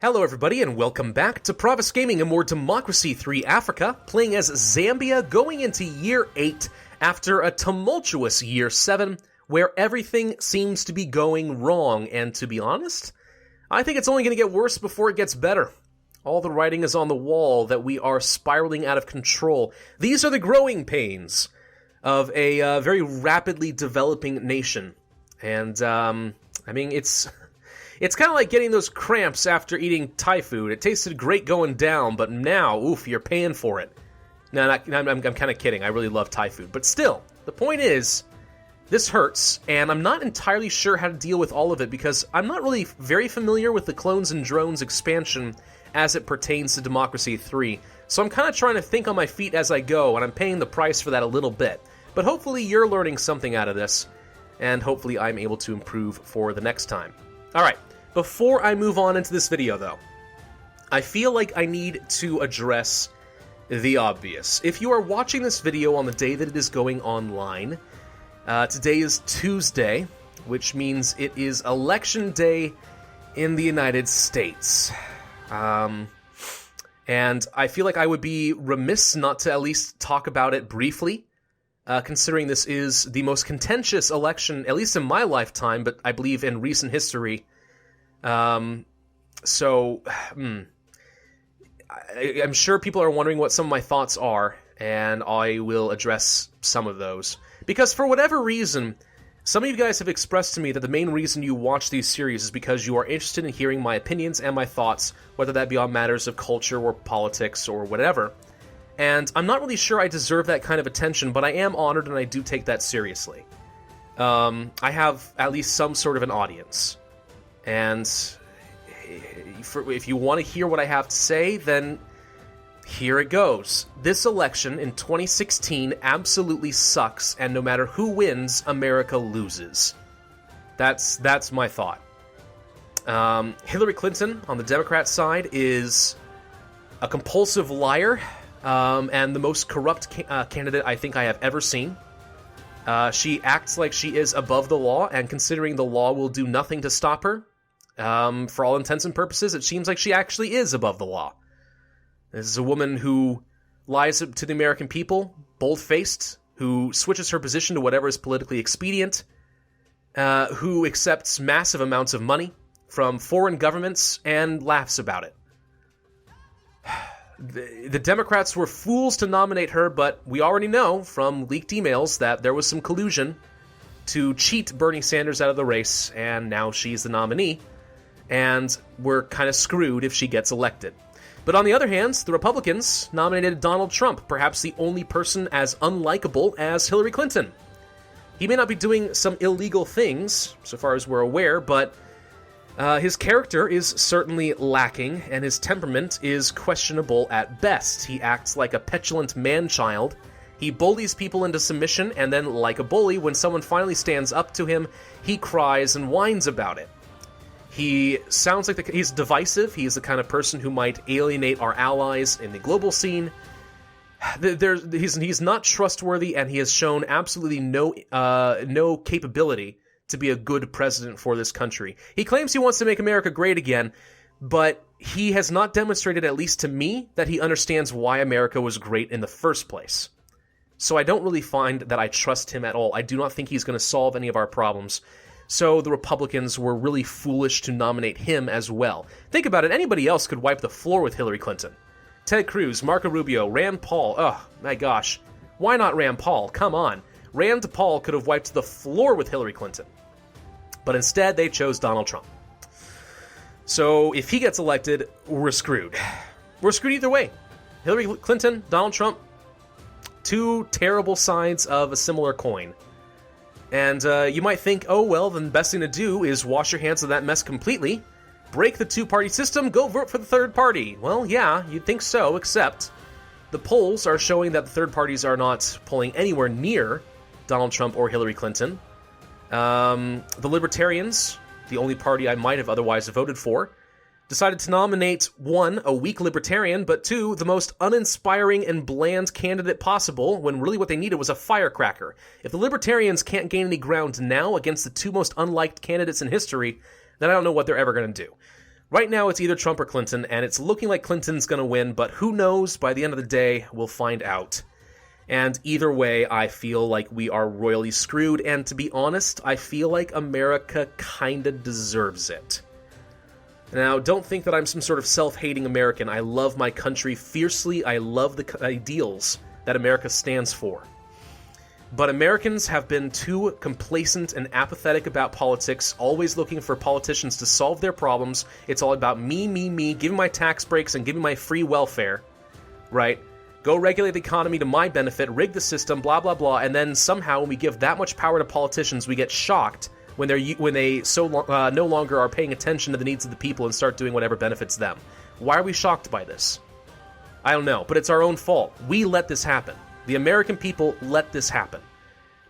Hello everybody and welcome back to Pravus Gaming and more Democracy 3 Africa, playing as Zambia going into Year 8 after a tumultuous Year 7 where everything seems to be going wrong, and to be honest, I think it's only going to get worse before it gets better. All the writing is on the wall that we are spiraling out of control. These are the growing pains of a very rapidly developing nation, and It's kind of like getting those cramps after eating Thai food. It tasted great going down, but now, oof, you're paying for it. No, I'm kind of kidding. I really love Thai food. But still, the point is, this hurts, and I'm not entirely sure how to deal with all of it because I'm not really very familiar with the Clones and Drones expansion as it pertains to Democracy 3. So I'm kind of trying to think on my feet as I go, and I'm paying the price for that a little bit. But hopefully you're learning something out of this, and hopefully I'm able to improve for the next time. Alright. Before I move on into this video, though, I feel like I need to address the obvious. If you are watching this video on the day that it is going online, today is Tuesday, which means it is Election Day in the United States. And I feel like I would be remiss not to at least talk about it briefly, considering this is the most contentious election, at least in my lifetime, but I believe in recent history. I'm sure people are wondering what some of my thoughts are, and I will address some of those. Because for whatever reason, some of you guys have expressed to me that the main reason you watch these series is because you are interested in hearing my opinions and my thoughts, whether that be on matters of culture or politics or whatever. And I'm not really sure I deserve that kind of attention, but I am honored and I do take that seriously. I have at least some sort of an audience. And if you want to hear what I have to say, then here it goes. This election in 2016 absolutely sucks, and no matter who wins, America loses. That's my thought. Hillary Clinton on the Democrat side is a compulsive liar, and the most corrupt candidate I think I have ever seen. She acts like she is above the law, and considering the law will do nothing to stop her, for all intents and purposes, it seems like she actually is above the law. This is a woman who lies to the American people, bold-faced, who switches her position to whatever is politically expedient, who accepts massive amounts of money from foreign governments and laughs about it. The Democrats were fools to nominate her, but we already know from leaked emails that there was some collusion to cheat Bernie Sanders out of the race, and now she's the nominee. And we're kind of screwed if she gets elected. But on the other hand, the Republicans nominated Donald Trump, perhaps the only person as unlikable as Hillary Clinton. He may not be doing some illegal things, so far as we're aware, but his character is certainly lacking, and his temperament is questionable at best. He acts like a petulant man-child. He bullies people into submission, and then, like a bully, when someone finally stands up to him, he cries and whines about it. He sounds like he's divisive. He's the kind of person who might alienate our allies in the global scene. He's not trustworthy, and he has shown absolutely no capability to be a good president for this country. He claims he wants to make America great again, but he has not demonstrated, at least to me, that he understands why America was great in the first place. So I don't really find that I trust him at all. I do not think he's going to solve any of our problems. So the Republicans were really foolish to nominate him as well. Think about it, anybody else could wipe the floor with Hillary Clinton. Ted Cruz, Marco Rubio, Rand Paul, oh my gosh. Why not Rand Paul? Come on. Rand Paul could have wiped the floor with Hillary Clinton. But instead, they chose Donald Trump. So if he gets elected, we're screwed. We're screwed either way. Hillary Clinton, Donald Trump, two terrible sides of a similar coin. And you might think, oh, well, then the best thing to do is wash your hands of that mess completely, break the two-party system, go vote for the third party. Well, yeah, you'd think so, except the polls are showing that the third parties are not polling anywhere near Donald Trump or Hillary Clinton. The Libertarians, the only party I might have otherwise voted for, decided to nominate, 1, a weak libertarian, but 2, the most uninspiring and bland candidate possible, when really what they needed was a firecracker. If the libertarians can't gain any ground now against the two most unliked candidates in history, then I don't know what they're ever going to do. Right now, it's either Trump or Clinton, and it's looking like Clinton's going to win, but who knows? By the end of the day, we'll find out. And either way, I feel like we are royally screwed, and to be honest, I feel like America kinda deserves it. Now, don't think that I'm some sort of self-hating American. I love my country fiercely. I love the ideals that America stands for. But Americans have been too complacent and apathetic about politics, always looking for politicians to solve their problems. It's all about me, me, me, give me my tax breaks and give me my free welfare, right? Go regulate the economy to my benefit, rig the system, blah, blah, blah, and then somehow when we give that much power to politicians, we get shocked when they no longer are paying attention to the needs of the people and start doing whatever benefits them. Why are we shocked by this? I don't know, but it's our own fault. We let this happen. The American people let this happen.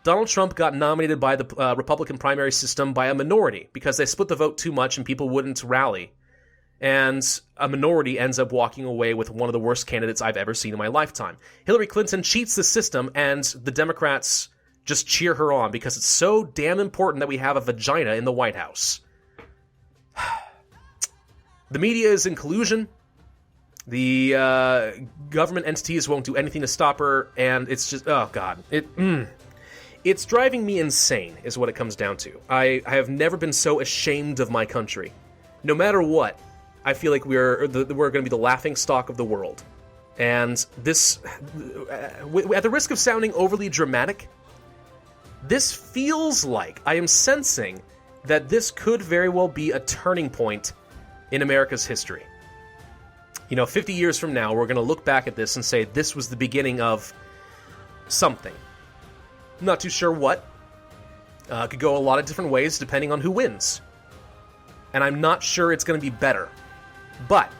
Donald Trump got nominated by the Republican primary system by a minority because they split the vote too much and people wouldn't rally. And a minority ends up walking away with one of the worst candidates I've ever seen in my lifetime. Hillary Clinton cheats the system, and the Democrats just cheer her on because it's so damn important that we have a vagina in the White House. The media is in collusion. The government entities won't do anything to stop her, and it's just, oh god. It's driving me insane, is what it comes down to. I have never been so ashamed of my country. No matter what, I feel like we're going to be the laughing stock of the world. And this, at the risk of sounding overly dramatic, this feels like I am sensing that this could very well be a turning point in America's history. 50 years from now, we're going to look back at this and say this was the beginning of something. Not too sure what. Could go a lot of different ways depending on who wins. And I'm not sure it's going to be better. But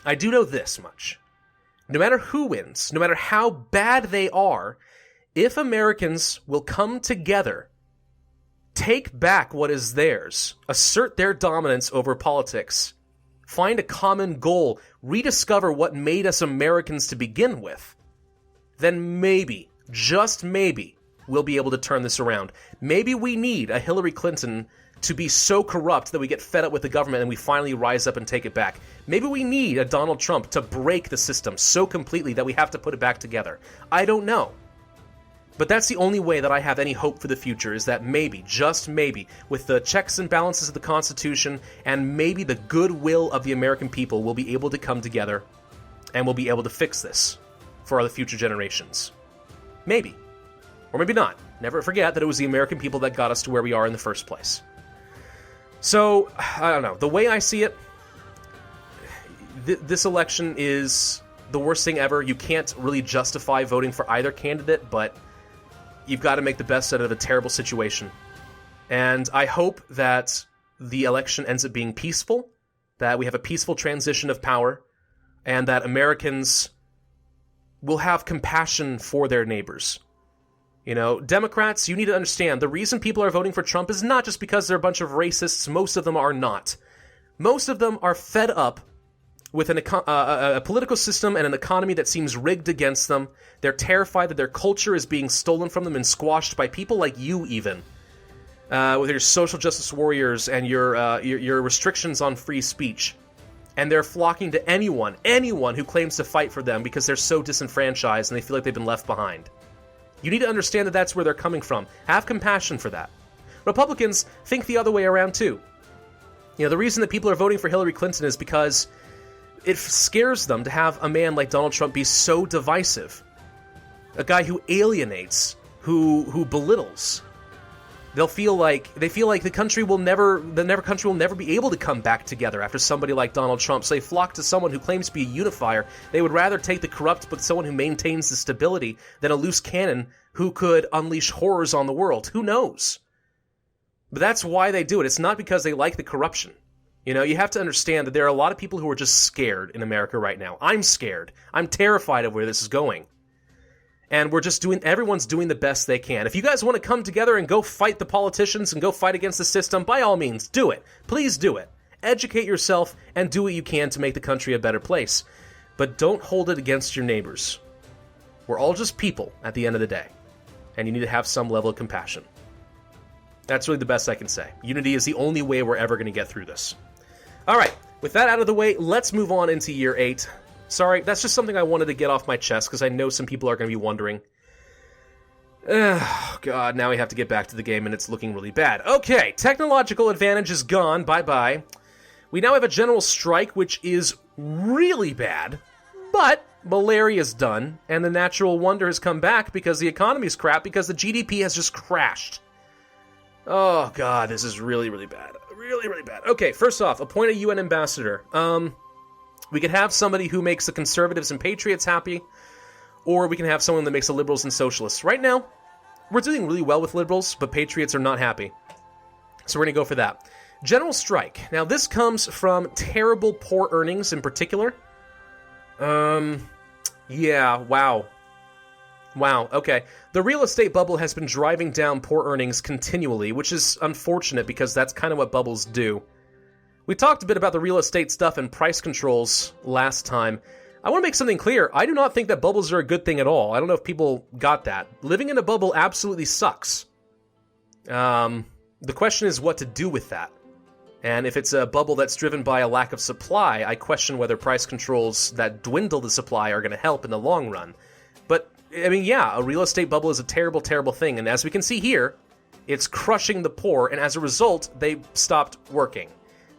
I do know this much. No matter who wins, no matter how bad they are, if Americans will come together, take back what is theirs, assert their dominance over politics, find a common goal, rediscover what made us Americans to begin with, then maybe, just maybe, we'll be able to turn this around. Maybe we need a Hillary Clinton to be so corrupt that we get fed up with the government and we finally rise up and take it back. Maybe we need a Donald Trump to break the system so completely that we have to put it back together. I don't know. But that's the only way that I have any hope for the future, is that maybe, just maybe, with the checks and balances of the Constitution and maybe the goodwill of the American people, we'll be able to come together and we'll be able to fix this for the future generations. Maybe. Or maybe not. Never forget that it was the American people that got us to where we are in the first place. So, I don't know. The way I see it, this election is the worst thing ever. You can't really justify voting for either candidate, but you've got to make the best out of a terrible situation. And I hope that the election ends up being peaceful, that we have a peaceful transition of power, and that Americans will have compassion for their neighbors. Democrats, you need to understand, the reason people are voting for Trump is not just because they're a bunch of racists. Most of them are not. Most of them are fed up with a political system and an economy that seems rigged against them. They're terrified that their culture is being stolen from them and squashed by people like you, even. With your social justice warriors and your restrictions on free speech. And they're flocking to anyone who claims to fight for them because they're so disenfranchised and they feel like they've been left behind. You need to understand that that's where they're coming from. Have compassion for that. Republicans think the other way around, too. The reason that people are voting for Hillary Clinton is because it scares them to have a man like Donald Trump be so divisive. A guy who alienates, who belittles. They feel like the country will never be able to come back together after somebody like Donald Trump. So they flock to someone who claims to be a unifier. They would rather take the corrupt but someone who maintains the stability than a loose cannon who could unleash horrors on the world. Who knows? But that's why they do it. It's not because they like the corruption. You have to understand that there are a lot of people who are just scared in America right now. I'm scared. I'm terrified of where this is going. And everyone's doing the best they can. If you guys want to come together and go fight the politicians and go fight against the system, by all means, do it. Please do it. Educate yourself and do what you can to make the country a better place. But don't hold it against your neighbors. We're all just people at the end of the day. And you need to have some level of compassion. That's really the best I can say. Unity is the only way we're ever going to get through this. All right, with that out of the way, let's move on into year 8. Sorry, that's just something I wanted to get off my chest, because I know some people are going to be wondering. Oh, God, now we have to get back to the game, and it's looking really bad. Okay, technological advantage is gone. Bye-bye. We now have a general strike, which is really bad, but malaria's done, and the natural wonder has come back because the economy's crap, because the GDP has just crashed. Oh, God, this is really, really bad. Really, really bad. Okay, first off, appoint a UN ambassador. We could have somebody who makes the conservatives and patriots happy, or we can have someone that makes the liberals and socialists. Right now, we're doing really well with liberals, but patriots are not happy. So we're going to go for that. General strike. Now, this comes from terrible poor earnings in particular. Yeah, wow. Wow, okay. The real estate bubble has been driving down poor earnings continually, which is unfortunate because that's kind of what bubbles do. We talked a bit about the real estate stuff and price controls last time. I want to make something clear. I do not think that bubbles are a good thing at all. I don't know if people got that. Living in a bubble absolutely sucks. The question is what to do with that. And if it's a bubble that's driven by a lack of supply, I question whether price controls that dwindle the supply are going to help in the long run. But, I mean, yeah, a real estate bubble is a terrible, terrible thing. And as we can see here, it's crushing the poor. And as a result, they stopped working,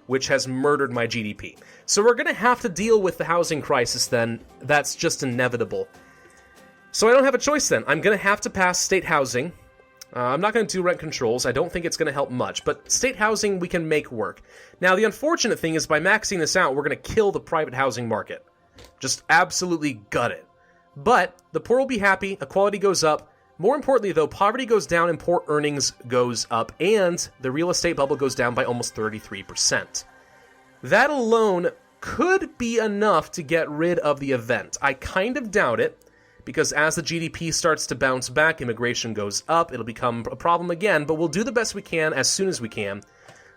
which has murdered my GDP. So we're going to have to deal with the housing crisis then. That's just inevitable. So I don't have a choice then. I'm going to have to pass state housing. I'm not going to do rent controls. I don't think it's going to help much. But state housing we can make work. Now, the unfortunate thing is by maxing this out, we're going to kill the private housing market. Just absolutely gut it. But the poor will be happy. Equality goes up. More importantly, though, poverty goes down and poor earnings goes up. And the real estate bubble goes down by almost 33%. That alone could be enough to get rid of the event. I kind of doubt it. Because as the GDP starts to bounce back, immigration goes up, it'll become a problem again, but we'll do the best we can as soon as we can.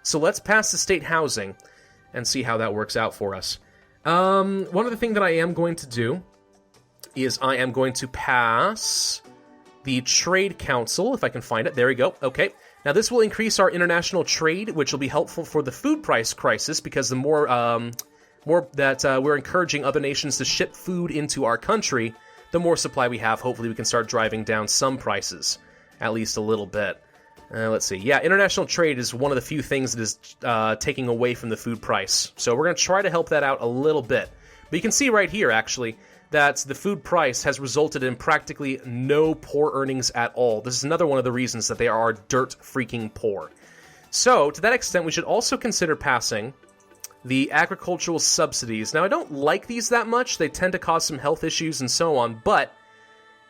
So let's pass the state housing and see how that works out for us. One other thing that I am going to do is I am going to pass the Trade Council, if I can find it. There we go. Okay. Now this will increase our international trade, which will be helpful for the food price crisis, because the more that we're encouraging other nations to ship food into our country, the more supply we have, hopefully we can start driving down some prices, at least a little bit. Let's see. Yeah, international trade is one of the few things that is taking away from the food price. So we're going to try to help that out a little bit. But you can see right here, actually, that the food price has resulted in practically no poor earnings at all. This is another one of the reasons that they are dirt freaking poor. So, to that extent, we should also consider passing the agricultural subsidies. Now, I don't like these that much. They tend to cause some health issues and so on, but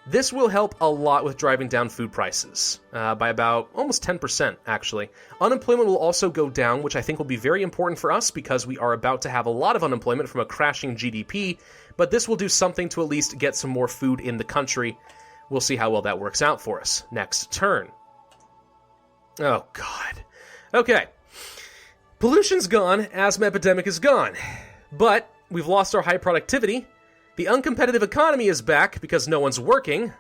this will help a lot with driving down food prices by about almost 10%, actually. Unemployment will also go down, which I think will be very important for us because we are about to have a lot of unemployment from a crashing GDP, but this will do something to at least get some more food in the country. We'll see how well that works out for us. Next turn. Oh, God. Okay. Pollution's gone, asthma epidemic is gone. But we've lost our high productivity. The uncompetitive economy is back because no one's working.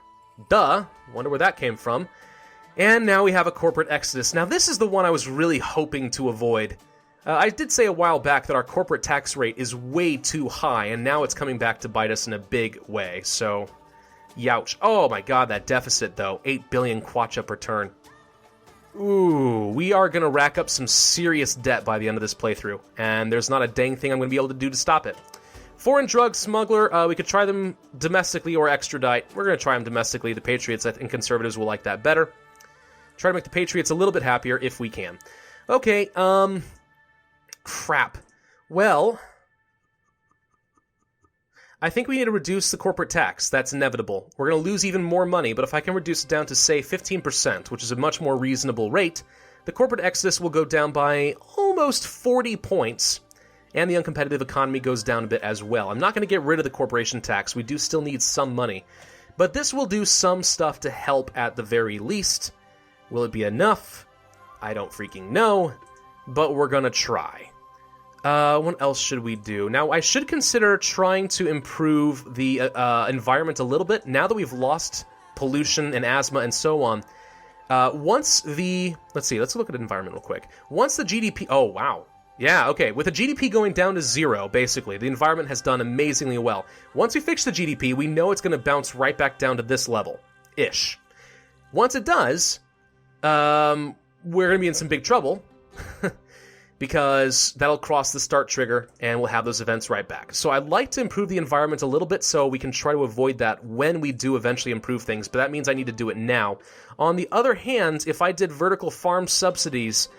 Duh. Wonder where that came from. And now we have a corporate exodus. Now this is the one I was really hoping to avoid. I did say a while back that our corporate tax rate is way too high, and now it's coming back to bite us in a big way. So, youch. Oh my god, that deficit though. 8 billion kwacha per turn. Ooh, we are going to rack up some serious debt by the end of this playthrough, and there's not a dang thing I'm going to be able to do to stop it. Foreign drug smuggler, we could try them domestically or extradite. We're going to try them domestically. The Patriots and Conservatives will like that better. Try to make the Patriots a little bit happier if we can. Okay, crap. Well, I think we need to reduce the corporate tax. That's inevitable. We're going to lose even more money, but if I can reduce it down to, say, 15%, which is a much more reasonable rate, the corporate exodus will go down by almost 40 points, and the uncompetitive economy goes down a bit as well. I'm not going to get rid of the corporation tax. We do still need some money. But this will do some stuff to help at the very least. Will it be enough? I don't freaking know, but we're going to try. What else should we do? Now, I should consider trying to improve the environment a little bit, now that we've lost pollution and asthma and so on. Let's look at environment real quick. Once the GDP... Oh, wow. Yeah, okay. With the GDP going down to 0, basically, the environment has done amazingly well. Once we fix the GDP, we know it's going to bounce right back down to this level-ish. Once it does, we're going to be in some big trouble, because that'll cross the start trigger, and we'll have those events right back. So I'd like to improve the environment a little bit so we can try to avoid that when we do eventually improve things, but that means I need to do it now. On the other hand, if I did vertical farm subsidies,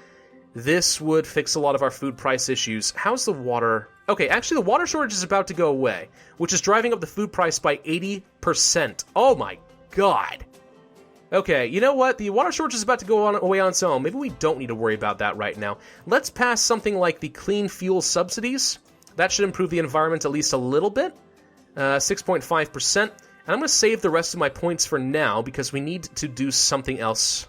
this would fix a lot of our food price issues. How's the water? Okay, actually the water shortage is about to go away, which is driving up the food price by 80%. Oh my god. Okay, you know what? The water shortage is about to go away on its own. Maybe we don't need to worry about that right now. Let's pass something like the clean fuel subsidies. That should improve the environment at least a little bit. 6.5%. And I'm going to save the rest of my points for now because we need to do something else.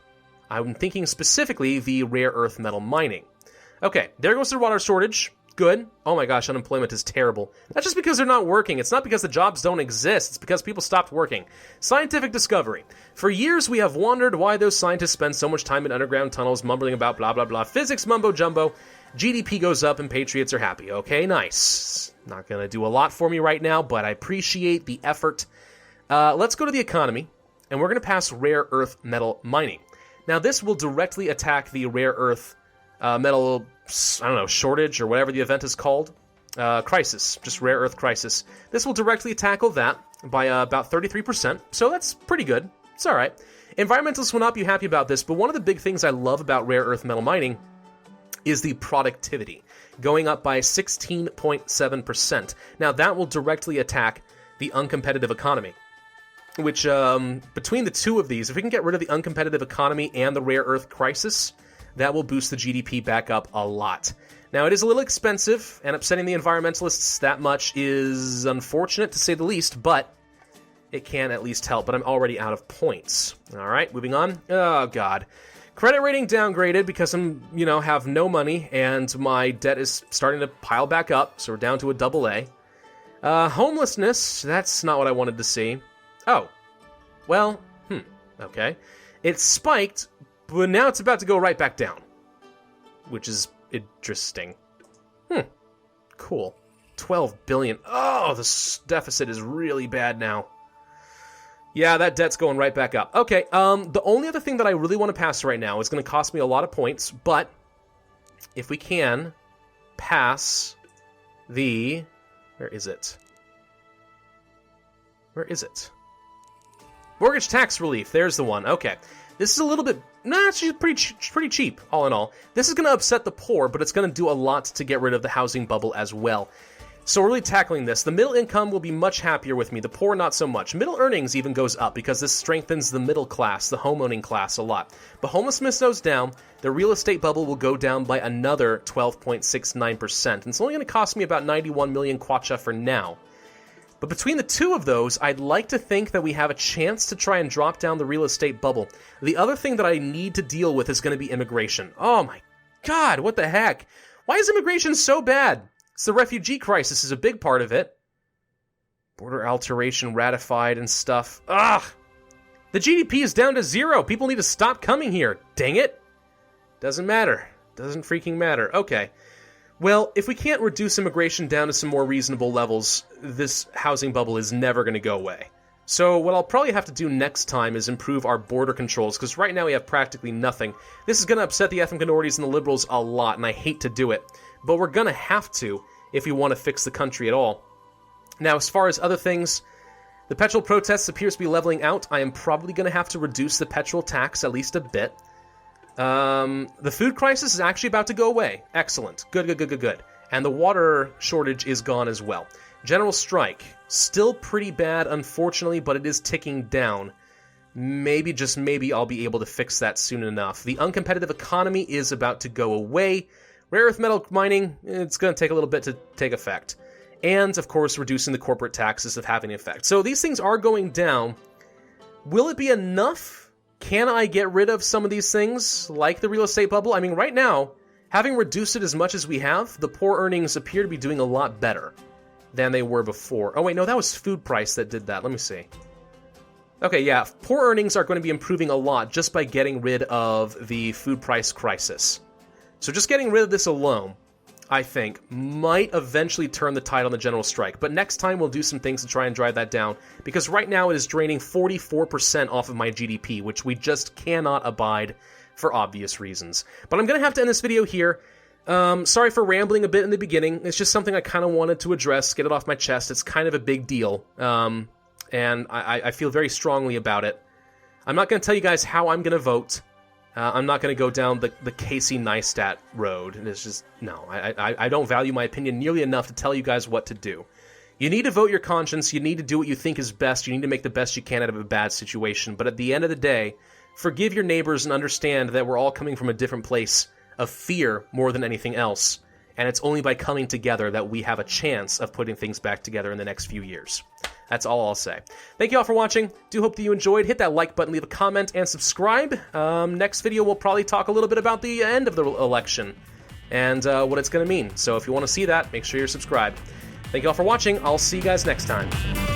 I'm thinking specifically the rare earth metal mining. Okay, there goes the water shortage. Good. Oh my gosh, unemployment is terrible. That's just because they're not working. It's not because the jobs don't exist. It's because people stopped working. Scientific discovery. For years, we have wondered why those scientists spend so much time in underground tunnels mumbling about blah, blah, blah. Physics mumbo-jumbo. GDP goes up and patriots are happy. Okay, nice. Not going to do a lot for me right now, but I appreciate the effort. Let's go to the economy, and we're going to pass rare earth metal mining. Now, this will directly attack the rare earth metal, I don't know, shortage or whatever the event is called. Crisis, just rare earth crisis. This will directly tackle that by about 33%, so that's pretty good. It's all right. Environmentalists will not be happy about this, but one of the big things I love about rare earth metal mining is the productivity, going up by 16.7%. Now, that will directly attack the uncompetitive economy, which, between the two of these, if we can get rid of the uncompetitive economy and the rare earth crisis, that will boost the GDP back up a lot. Now, it is a little expensive, and upsetting the environmentalists that much is unfortunate, to say the least, but it can at least help. But I'm already out of points. All right, moving on. Oh, God. Credit rating downgraded because I'm, have no money, and my debt is starting to pile back up, so we're down to a AA. Homelessness, that's not what I wanted to see. Oh, well, okay. It spiked, but now it's about to go right back down, which is interesting. Cool. 12 billion. Oh, the deficit is really bad now. Yeah, that debt's going right back up. Okay, the only other thing that I really want to pass right now is going to cost me a lot of points, but if we can pass the... Where is it? Where is it? Mortgage tax relief. There's the one. Okay. This is a little bit... Nah, it's pretty cheap, all in all. This is going to upset the poor, but it's going to do a lot to get rid of the housing bubble as well. So we're really tackling this. The middle income will be much happier with me. The poor, not so much. Middle earnings even goes up because this strengthens the middle class, the homeowning class, a lot. But homelessness goes down. The real estate bubble will go down by another 12.69%. And it's only going to cost me about 91 million kwacha for now. But between the two of those, I'd like to think that we have a chance to try and drop down the real estate bubble. The other thing that I need to deal with is going to be immigration. Oh my god, what the heck? Why is immigration so bad? It's the refugee crisis is a big part of it. Border alteration ratified and stuff. Ugh! The GDP is down to 0. People need to stop coming here. Dang it! Doesn't matter. Doesn't freaking matter. Okay. Well, if we can't reduce immigration down to some more reasonable levels, this housing bubble is never going to go away. So what I'll probably have to do next time is improve our border controls, because right now we have practically nothing. This is going to upset the ethnic minorities and the liberals a lot, and I hate to do it. But we're going to have to if we want to fix the country at all. Now, as far as other things, the petrol protests appears to be leveling out. I am probably going to have to reduce the petrol tax at least a bit. The food crisis is actually about to go away. Excellent. Good. And the water shortage is gone as well. General strike. Still pretty bad, unfortunately, but it is ticking down. Maybe, just maybe, I'll be able to fix that soon enough. The uncompetitive economy is about to go away. Rare earth metal mining, it's going to take a little bit to take effect. And, of course, reducing the corporate taxes of having effect. So these things are going down. Will it be enough? Can I get rid of some of these things, like the real estate bubble? I mean, right now, having reduced it as much as we have, the poor earnings appear to be doing a lot better than they were before. Oh, wait, no, that was food price that did that. Let me see. Okay, yeah, poor earnings are going to be improving a lot just by getting rid of the food price crisis. So just getting rid of this alone, I think, might eventually turn the tide on the general strike. But next time we'll do some things to try and drive that down, because right now it is draining 44% off of my GDP, which we just cannot abide for obvious reasons. But I'm going to have to end this video here. Sorry for rambling a bit in the beginning. It's just something I kind of wanted to address, get it off my chest. It's kind of a big deal, and I feel very strongly about it. I'm not going to tell you guys how I'm going to vote. I'm not going to go down the Casey Neistat road. It's just, no, I don't value my opinion nearly enough to tell you guys what to do. You need to vote your conscience. You need to do what you think is best. You need to make the best you can out of a bad situation. But at the end of the day, forgive your neighbors and understand that we're all coming from a different place of fear more than anything else. And it's only by coming together that we have a chance of putting things back together in the next few years. That's all I'll say. Thank you all for watching. Do hope that you enjoyed. Hit that like button, leave a comment, and subscribe. Next video, we'll probably talk a little bit about the end of the election and what it's going to mean. So if you want to see that, make sure you're subscribed. Thank you all for watching. I'll see you guys next time.